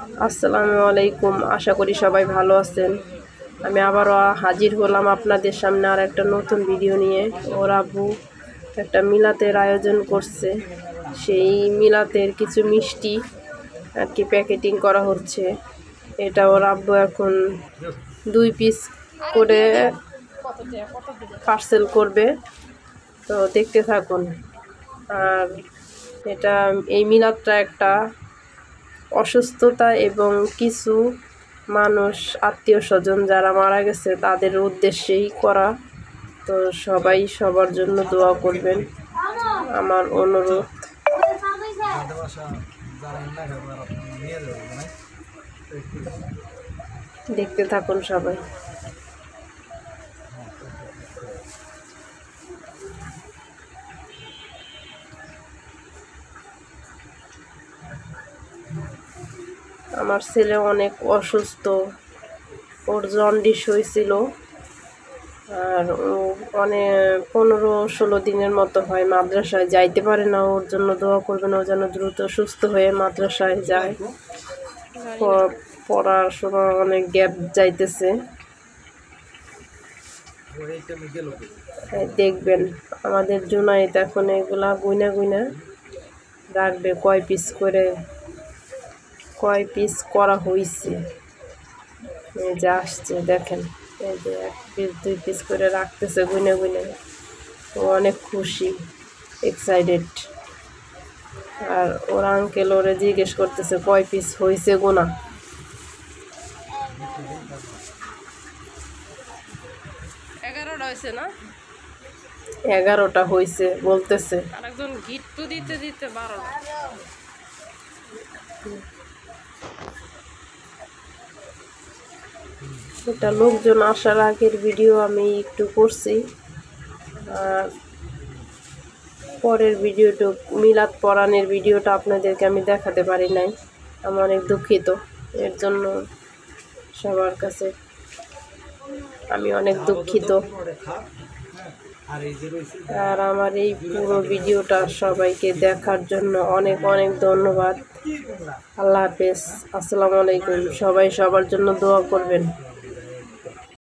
আসসালামু আলাইকুম। আশা করি সবাই ভালো আছেন। আমি আবারও হাজির হলাম আপনাদের সামনে আর একটা নতুন ভিডিও নিয়ে। ওর আব্বু একটা মিলাতের আয়োজন করছে, সেই মিলাতের কিছু মিষ্টি আর কি প্যাকেটিং করা হচ্ছে। এটা ওর আব্বু এখন 2 পিস করে পার্সেল করবে, তো দেখতে থাকুন। আর এটা এই মিলাদটা একটা অসুস্থতা এবং কিছু মানুষ আত্মীয় স্বজন যারা মারা গেছে তাদের উদ্দেশ্যেই করা। তো সবাই সবার জন্য দোয়া করবেন, আমার অনুরোধ। দেখতে থাকুন সবাই। আমার ছেলে অনেক অসুস্থ, ওর জন্ডিস হয়েছিল, আর ও অনেক 15-16 দিনের মতো হয়, মাদ্রাসায় যাইতে পারে না। ওর জন্য দোয়া করবেন, ও যেন দ্রুত সুস্থ হয়ে মাদ্রাসায় যায়। পড়াশোনা অনেক গ্যাপ যাইতেছে। দেখবেন আমাদের জুনাইদ এখন এগুলা গুইনা গুইনা রাখবে কয় পিস করা হয়েছে। এই যে আসছে দেখেন, এই যে 1 পিস 2 পিস করে রাখতেছে গুইনা গুইনা। ও অনেক খুশি, এক্সাইটেড। আর ওর আঙ্কেল ওরে জিজ্ঞেস করতেছে কয় পিস হয়েছে গোনা। 11টা হয়েছে না? 11টা হয়েছে বলতেছে। আরেকজন গিট্টু দিতে দিতে 12টা। এটা লোকজন আসার আগের ভিডিও আমি একটু করছি, আর পরের ভিডিওটা মিলাদ পরাণের ভিডিওটা আপনাদেরকে আমি দেখাতে পারি নাই। আমি অনেক দুঃখিত, এর জন্য সবার কাছে আমি অনেক দুঃখিত। আর আমার এই পুরো ভিডিওটা সবাইকে দেখার জন্য অনেক অনেক ধন্যবাদ। আল্লাহ হাফেজ, আসসালামু আলাইকুম। সবাই সবার জন্য দোয়া করবেন।